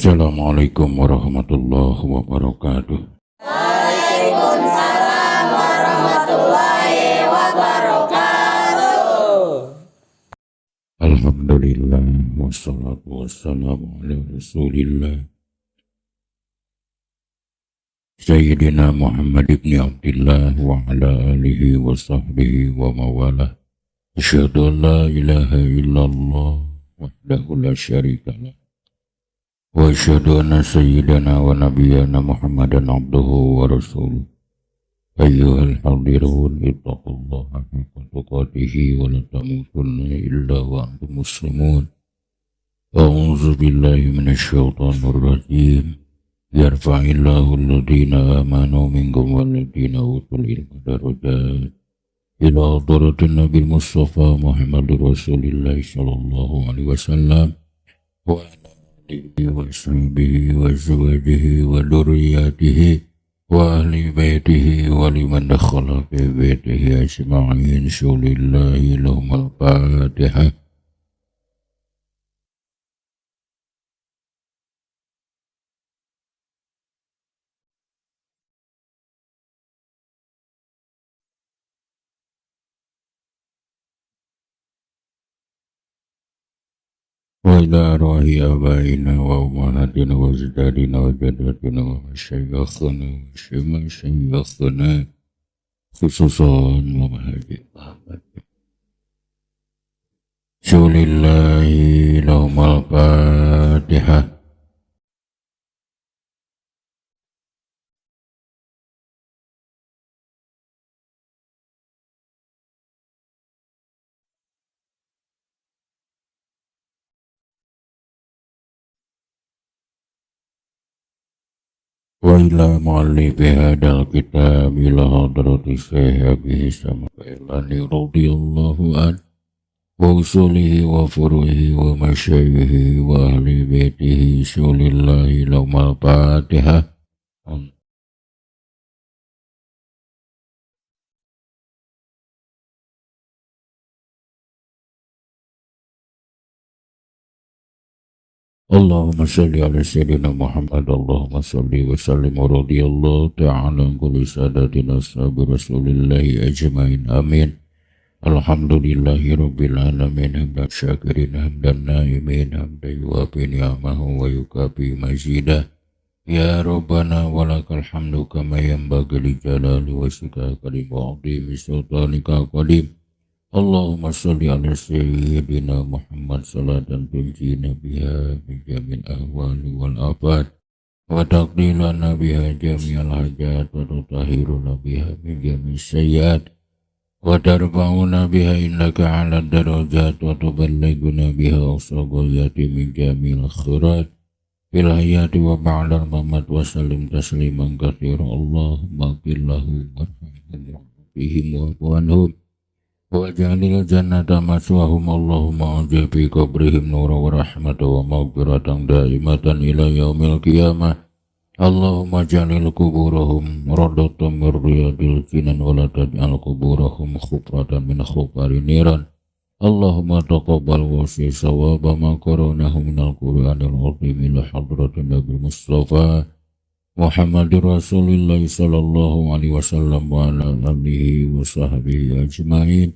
Assalamualaikum warahmatullahi wabarakatuh. Waalaikumsalam warahmatullahi wabarakatuh. Alhamdulillah wassalatu wassalamu ala rasulillah Sayyidina Muhammad ibn Abdillah wa ala alihi wa sahbihi wa mawalah. Asyhadu an la ilaha illallah wahdahu la syarika lah wa asyhadu anna sayyidana wa nabiyyana Muhammadan abduhu wa rasuluh. Ayyuhal hadirun ittaqullaha haqqa tuqatih wa la tamutunna illa wa antum muslimun. A'udzu billahi minasyaitonir rajim. Yarfa'illahu alladhina amanu minkum walladhina utul ilma darajat ila hadratin Nabi Mustafa Muhammadur Rasulillah sallallahu alaihi wasallam wa ala alihi wa sahbihi wa azwajihi wa dzurriyyatihi wa ahli baitihi wa liman dakhala fi baitihi ajma'in. Sholillahi lahumul Fatihah. Wa ila arwahi abaina wa ummahatina wa ajdadina wa jaddatina wa masyayikhina wa syemasyyikhina khususan wa mahajir Ahmad. Sholillahi lahumul Fatihah. Wa ila mu'allifi hadal kitab ila hadrati Syekh Abi Hisam Al-Kailani radhiyallahu an wa usulihi wa furuhi wa masyayikhi wa ahli baitihi. Sholillahi lahumul Fatihah. Allahumma salli ala sayyidina Muhammad. Allahumma salli wa sallim wa radiyallahu ta'ala an kulli sadatina ashabi rasulillahi ajmain. Amin. Alhamdulillahi rabbil alamin. Hamdan syakirin hamdan naimin hamdan yuwafi ni'amahu wa yukafi mazidah. Ya Rabbana walakal hamdu kama yanbaghi li jalali wajhika karim wa 'azimi sultanika qadim. Allahumma salli ala sayyidina Muhammad salatan tunjina biha min jamil ahwali wal afat wa taqdilana biha jami'al hajat wa tutahhiruna biha min jamil sayyiat wa tarfa'una biha innaka 'ala darajat wa tuballighuna biha aqsaghayyati min jamil khairat fil hayati wa ba'dal mamat wa sallim tasliman katsira. Allahumma qillahu warhamhum bihim wa anhum wa ja'alil jannata maswahum. Allahumma ajib fi qabrihim nura wa rahmata wa maghfiratan daimatan ila yaumil qiyamah. Allahumma ja'alil kuburahum radatan min riyadil jinan wa la taj'al kuburahum khufratan min khufari niran. Allahumma taqabbal wasi sawaba ma qaranahu minal qur'anil azim ila hadratin Nabi Mustafa Muhammadur Rasulillah sallallahu alaihi wasallam wa ala alihi wa sahbihi ajmain.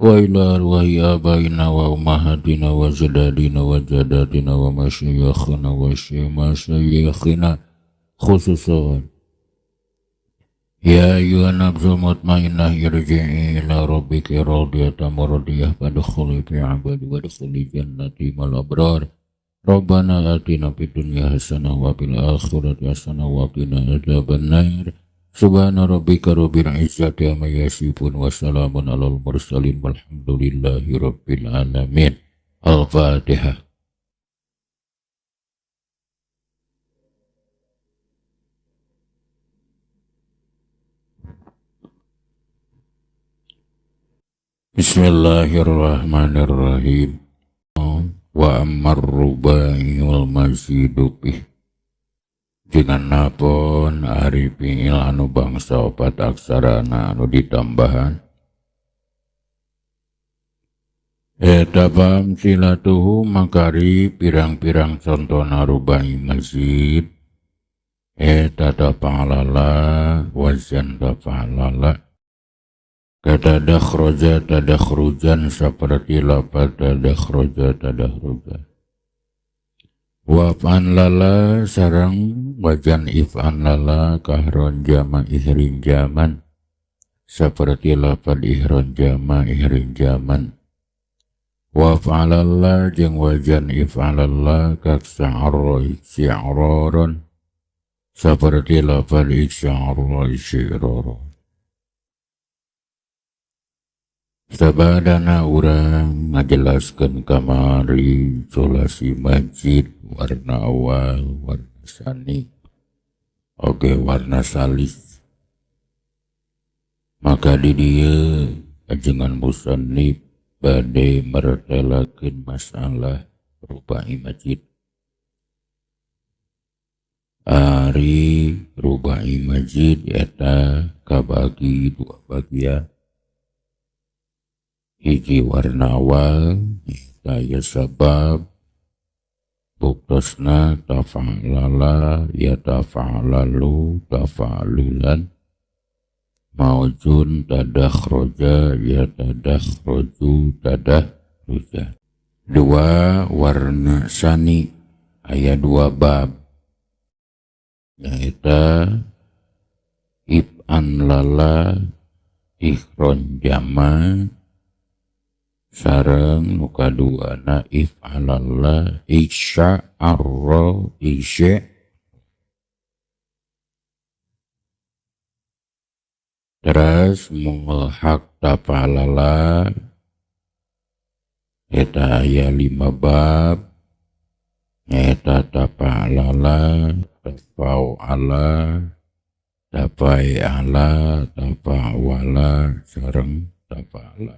Wa ila arwahi abaina wa ummahatina wa ajdadina wa jaddatina wa masyayikhina wa syemasyyikhina khususan. Ya ayyuhan nafsul mutmainnah irji'i ila rabbiki radiyatan mardiyah fadkhuli fi 'ibadi wadkhuli jannati mal abrar. Rabbana atina fid dunya hasanah wa fil akhirati hasanah wa qina adzabannar. Subhana rabbika rabbil izzati amma yasifun wa salamun alal mursalin walhamdulillahi rabbil alamin. Al-Fatihah. Bismillahirrahmanirrahim. Wa ammar rubai wal mazidu bih. Dengan napon ari pingil anu bangsa opat aksarana anu ditambahan Etabam silatuhu makari pirang-pirang contona rubai masjid. Tadafa'alala wazan dafa'alala. Katadakhroja tadakhrujan seperti lapad tadakhroja tadakhruja. Waf'an lala sarang wajan if'an lala kahron jama ihrin jaman. Seperti lapad ihron jama ihrin jaman. Waf'alalla jeung wajan if'alalla kak sa'arra iksi'aroron. Seperti lapad iksi'arra iksi'aroron. Sabadana urang ngajelaskeun kamari solasi masjid warna awal, warna sani, oge warna salis. Maka di dieu ajengan musannif bade mertelakeun masalah rubai masjid. Ari rubai masjid eta kabagi dua bagian. Hiji warna awal, daya sabab, buktosna tafa'lala, ya tafa'lalu, tafa'lulan, maujun tadakhroja, ya tadakhroju, tadakhroja. Dua warna sani, aya dua bab, yaitu if'an lala, ikhron jama, sareng nu kaduana if'alalla isya'arra isya' terus mulhaq tafa'alala eta aya 5 bab eta tafa'alala tafa'ala tafa'ala tafa'wala sareng tafa'ala.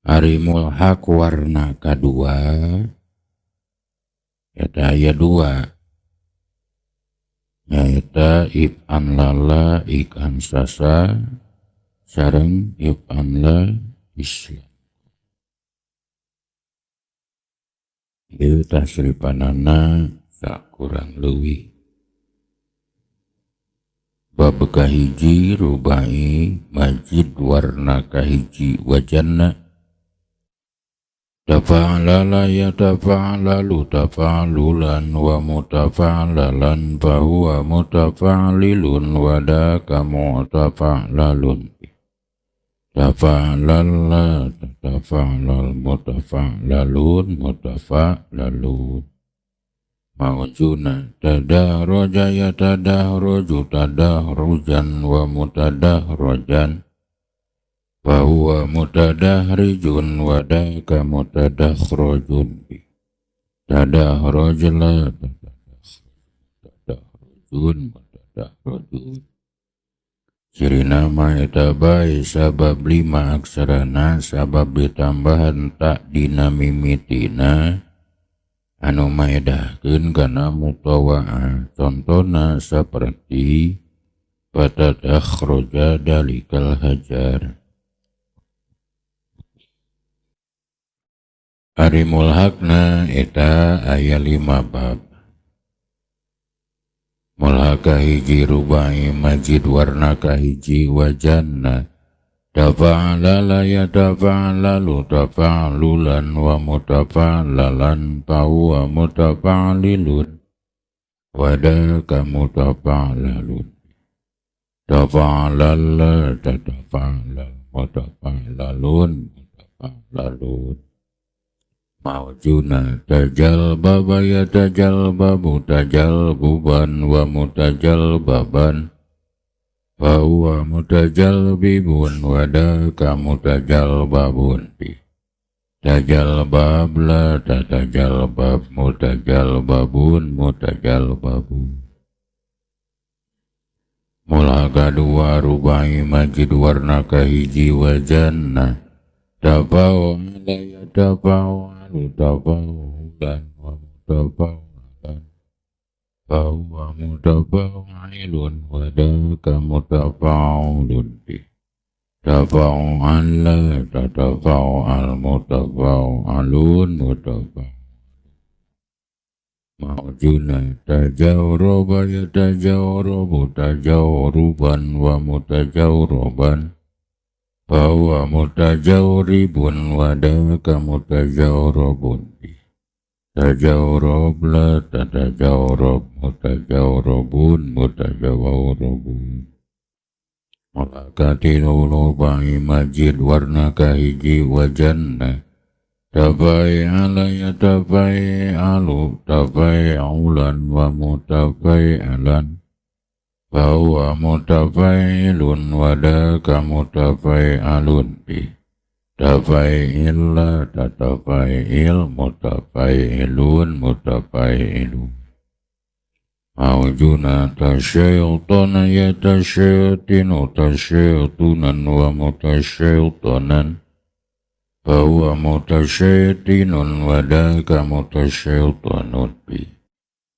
Ari mulhaq warna kedua eta aya 2 nyaeta if'an lala ikan sasa sareng if'an la islam. Ieu tasrifanana sakurang leuwih. Bab kahiji rubai masjid warna kahiji wajanna. Tafa'alala ya tafa'alalu tafa'alulan wa mutafa'alalan fahuwa mutafa'alilun wadaka mutafa'alalun. Tafa'alala tafa'alal mutafa'alalun mutafa'alalun. Maujuna tadahroja ya tadahroju tadahrujan wa mutadahrojan. Fahuwa mutadahrijun wadaka mutadakhrojun. Tadahrojla tadahrojun mutadakhrojun. Ciri nama eta bae sabab 5 aksarana sabab ditambahan tak dina mimitina anu maedahkeun kana mutawa'ah. Contona saperti fatadakhroja dalikal hajar. Ari mulhaqna eta aya 5 bab. Mulhaq kahiji rubai masjid warna kahiji wajanna. Tafa'alala ya tafa'alalu tafa'alulan wa mutafa'alalan fahuwa mutafa'alilun wadaka mutafa'alalun. Tafa'alala tatafa'alal mutafa'alalun mutafa'alalun. Maujuna tajal baba ya tajal babu tajal buban wa mutajal baban fahuwa mutajal bibun wadaka mutajal babun. Tajal babla tatajal bab mutajal babun mutajal babun. Mula kedua rubai masjid warna kahiji wajanna. Tafa'ala ya tafa'ala mutafa'ulan wa mutafa'ulan fahuwa mutafa'ilun wadaka mutafa'ulun. tafa'an la tatafa'al mutafa'alun mutafa'al ma'juna tajawroba yatajawrobu tajawruban wa mutajawroban bahwa mutajawribun wadaka mutajawrobun tajawrob la tatajawrob mutajawrobun mutajawrobun Malakatil ulubai majid warna kahiji wajanna tabai alaya tabai alu tabai aulan wa mutabai alan bahwa mutabai ilun wadaka mutabai alun bi tabai illa tatabai il mutabai ilun mutabai ilun Mawjuna tasyaytana yatasyaytinu tasyaytunan wa mutasyaytanan bahwa mutasyaytinun wadaka mutasyaytanun bi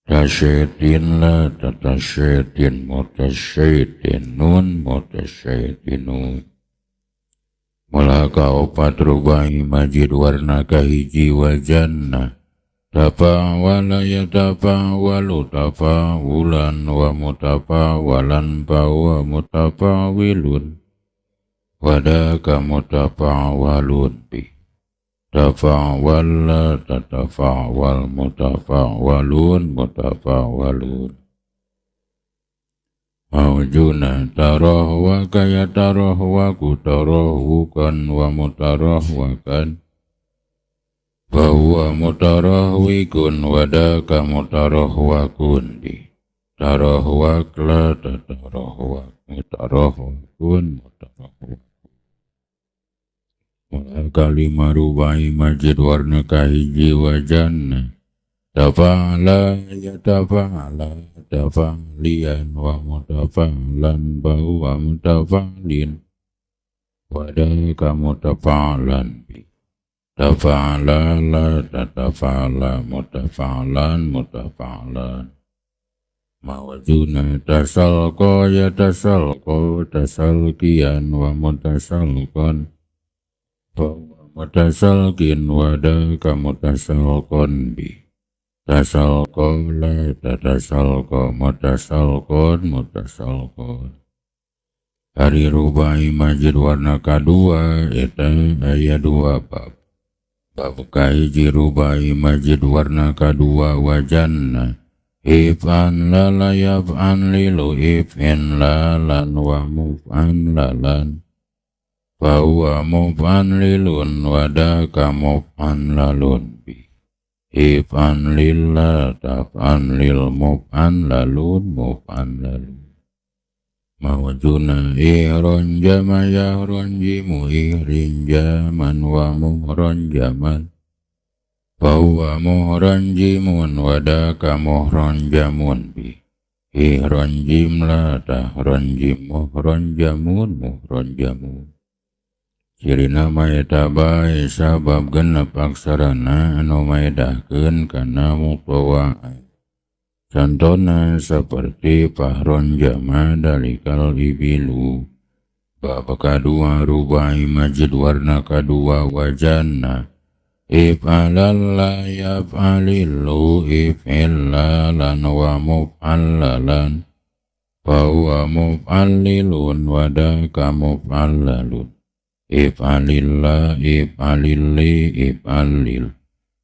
tasyaytin la tatasyatin mutasyaytinun mutasyaytinun Mulaka opat rubai majid warna kahiji wajanna tafa'wala yatafa'walu tafa'wulan wa mutafa'walan bahwa mutafa'wilun wadaka mutafa'walun bi tafa'walla tatafa'wal mutafa'walun mutafa'walun mawjuna tarahwa kaya tarahwaku tarahwukan wa mutarahwakan bahwa mutarahwikun wadaka mutarahwakun di tarahwak la tatarahwak mutarahwakun mutarahwak kalimah rubai majid warna kahiji wajanna tafa'ala yatafa'ala tafa'lian wa mutafa'lan bahwa mutafa'lin wadaka mutafa'lan bi tafa'ala la tatafa'ala mutafa'lan mutafa'lan mawajuna tasalqa yatasalqa tasalqiyan wa mutasalqan bahwa mutasalqin wadaka mutasalqan bi tasalqa la tatasalqa mutasalqan mutasalqan hari rubai majid warna kedua eta ayat 2 bab kahiji rubai majid warna kedua wajanna if'an lala yaf'an lilu if'in lalan wa muf'an lalan bahwa muf'an lilun wadaka muf'an lalun bi if'an lilla taf'an lil muf'an lalun muf'an lalun mawjuna ihron jama yahron jimu ihrin jaman wa muhron jaman bahwa muhron jimun wadaka muhron jamun bi ihron jim la tahron jim muhron jamun muhron jamun ciri nama etabai sabab genep aksarana anu maedahkeun kana muqtawa'an contohna seperti fahron jama dalikal ibilu bab kedua rubai majid warna kedua wajanna if'alalla yaf'alilu if'illalan wa muf'allalan bahwa muf'allilun wadaka muf'allalun if'alilla if'alilli if'allil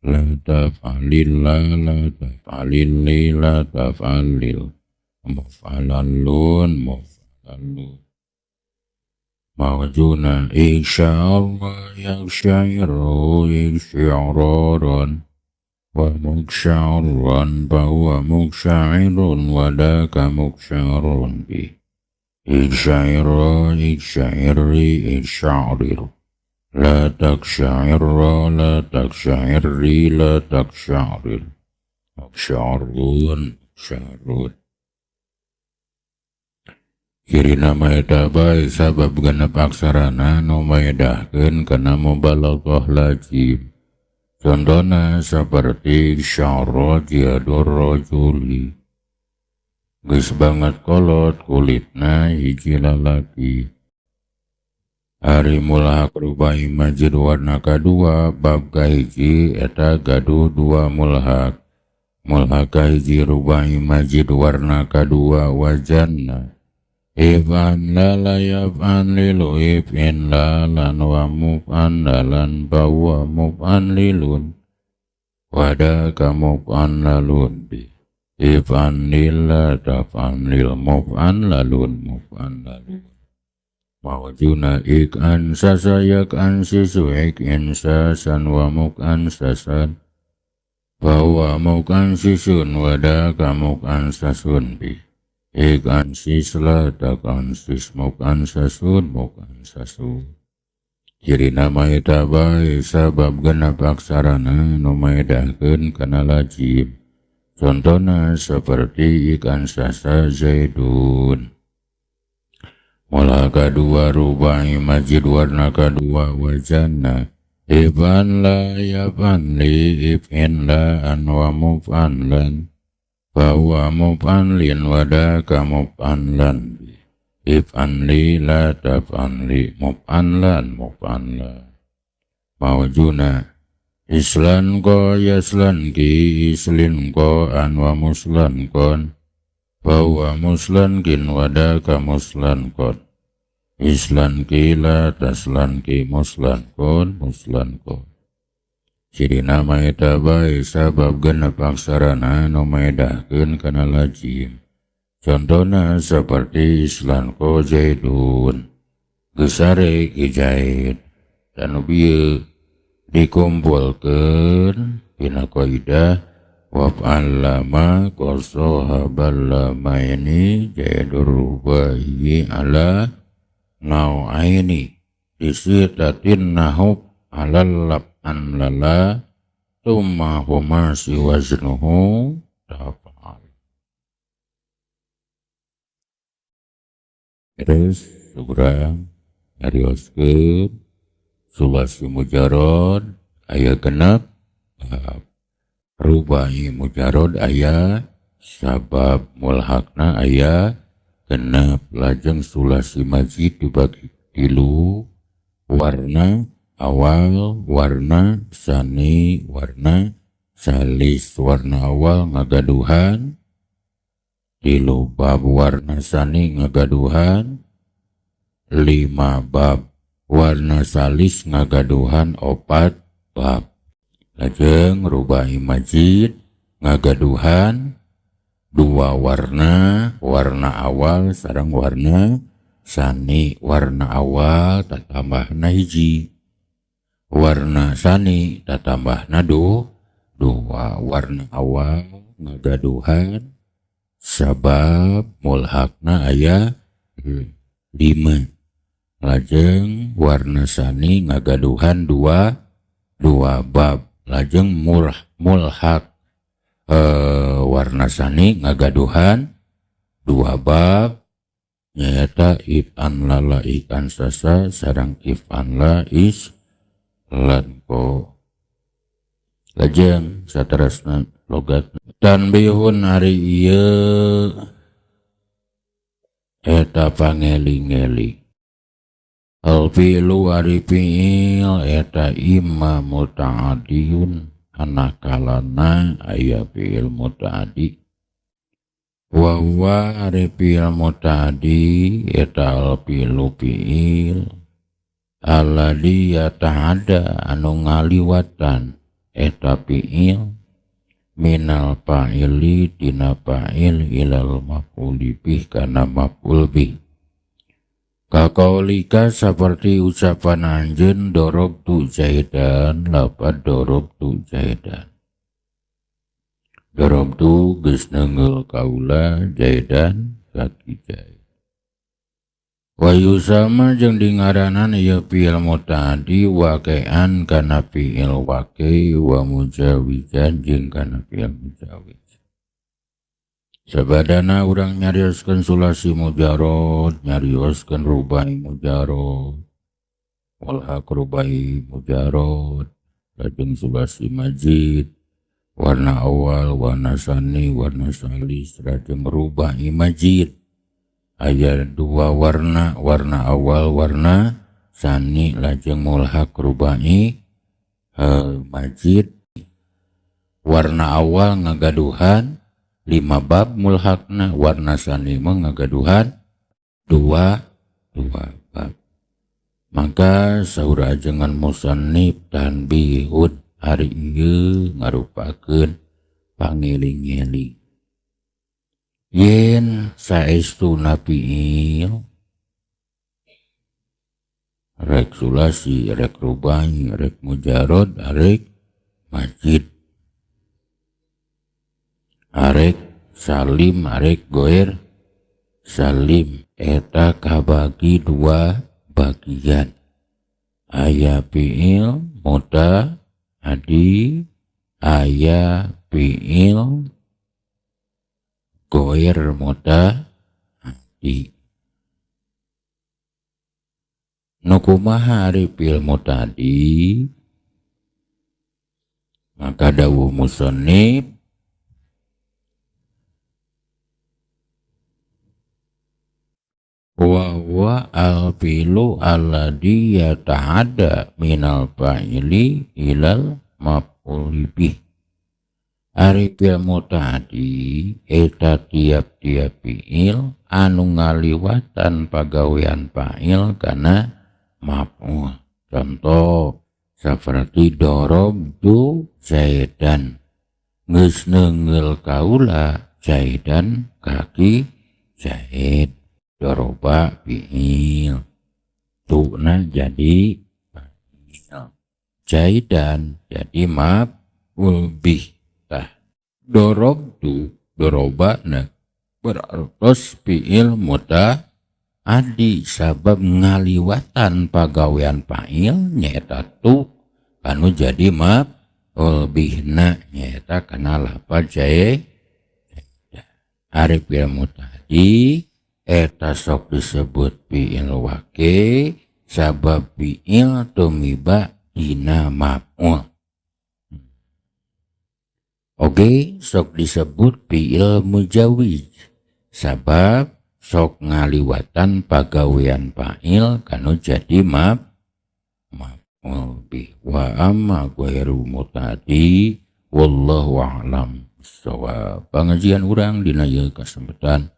la taf'alilla la taf'alilli la taf'alil muf'alallun muf'alallun mawjuna insya'allah yaksyairu isya'raran wa muksya'ran bahwa muksya'irun wadaka muksya'run bi insya'ira iksya'iri isya'rir la taksya'irra la taksya'irri la taksya'rir muksya'run muksya'run ciri nama eta bae sabab genep aksarana nu maedahkeun kana mubalaghah lazim contohna saperti syarra jiadur rajuli geus banget kolot kulitna hiji lalaki Ari mulhak rubai majid warna kadua bab kahiji eta gaduh dua mulhak. Mulhak kahiji rubai majid warna kadua wajanna. Ifan la layafan lilu ifin la lan wa muf'an lan bawa muf'an lilun. Wadaka muf'an lalun bi. Ifan lila tafan lil muf'an lalun muf'an lalun. Mawjuna ik ansa sayak ansisu ik insasan wa muk'an sasan. Bahwa muk'an sisun wadaka muk'an sasun bi. Ik ansis la tak ansis muk'an sasun muk'an sasun. Ciri nama eta bae sabab genep aksarana nu maedakeun kana lajim. Contohna seperti ikan sasa zaidun. Mulhak kadua rubai majid warna kadua wajana. Ifan la yafan li ifin la an wa muf'an lan. Bahwa muf'an lin wadaka muf'an lan. If'an li la taf'an li muf'an lan muf'an lan. Mawjuna islan ko yaslan ki islin ko an wa muslan kon. Bahwa muslan kin wadaka muslan kon. Islan ki la taslan ki muslan kon muslan kon. Ciri nama eta bae sabab genep aksarana nu maedakeun kana lajim. Contohna seperti islan ko zaidun. Gesare ki zaid. Dan bieu dikumpulkeun pina qaidah waf'al lama qasahabal lama ini jaidur rubai ala nau'aini disitatin nahub alal lab'an lala tumma huma si waznuhu taf'al. Terus segera nyarioskeun sulasi mujarod aya genep rubai mujarod aya sabab mulhakna aya genep lajeng sulasi majid dibagi tilu warna awal warna sani warna salis. Warna awal ngagaduhan tilu bab warna sani ngagaduhan 5 bab warna salis ngagaduhan 4 bab. Lajeng rubai majid ngagaduhan 2 warna, warna awal sareng warna sani. Warna awal tatambahna hiji, warna sani tatambahna 2. Warna awal ngagaduhan sabab mulhakna aya 5. Lajeng warna sani ngagaduhan 2 bab. Lajeng mulhak warna sani ngagaduhan 2 bab. Nyata if'an lala ikan sasa sarang if'an la islan ko. Lajeng saterasna logat tanbihun ari ieu eta pangeling-eling. Al-fi'lu ari fi'il eta imma muta'adiyun anakalana aya fi'il muta'adi. Wa huwa ari fi'il muta'adi eta al-fi'lu fi'il alladhi yata'adda anu ngaliwatan eta fi'il minal fa'ili dina fa'il ilal maf'uli bih kana maf'ul bih. Kakaulika seperti ucapan anjeun dorobtu zaidan lapad dorobtu zaidan. Dorobtu geus neungeul kaula zaidan kaki zaid. Wa yusama jeung dingaranan ieu fi'il muta'addi waqi'an kana fi'il waqi' wa mujawizan jeung kana fi'il mujawiz. Sabadana urang nyarioskeun sulasi mujarod, nyarioskeun rubai mujarod, mulhak rubai mujarod, lajeng sulasi majid, warna awal, warna sani, warna salis, lajeng rubai majid. Aya 2 warna, warna awal, warna sani lajeng mulhaq rubai majid warna awal ngagaduhan 5 bab mulhaqna, warna sani ngagaduhan 2 bab. Maka saur ajengan musannif tanbihud hari ieu ngarupakeun pangeling-eling yen saestuna fiil rek sulasi, rek rubai, rek mujarod, rek majid, arek salim, arek goer salim, eta kabagi 2 bagian. Aya fiil muta adi, aya fiil goer muta adi. Nukumaha ari fiil mutadi, maka dawuh musannif wa al-filu alladhi yata'adda minal fa'ili ilal maf'ul bih. Ari fiil mutadi eta tiap-tiap fiil anu ngaliwatan pagawean fa'il kana maf'ul. Contoh seperti darabtu zaidan, geus neungeul kaula zaidan kaki zaid. Doroba fi'il, tu'na jadi fa'il, zaidan jadi maf'ul bih. Tah dorobtu dorobana berartos fi'il mutaaddi sabab ngaliwatan pagawean fa'il nyaeta tu kanu jadi maf'ul bihna nyaeta kana lafaz zaidan. Ari fi'il mutadi eta sok disebut fi'il waqi sabab fi'il tumiba dina maf'ul. Oge sok disebut fi'il mujawiz sabab sok ngaliwatan pagawean fa'il kanu jadi maf'ul bih. Wa amma ghairu mutadi wallahu a'lam bissawab. Pengajian urang dina ieu kasempatan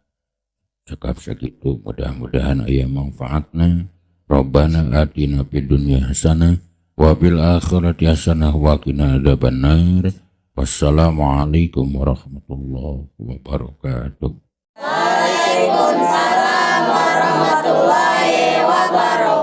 cekap sakitu, mudah-mudahan aya manfaatna. Rabbana atina fid dunya hasanah wa fil akhirati hasanah wa qina adzabannar. Wassalamualaikum warahmatullahi wabarakatuh. Waalaikumsalam warahmatullahi wabarakatuh.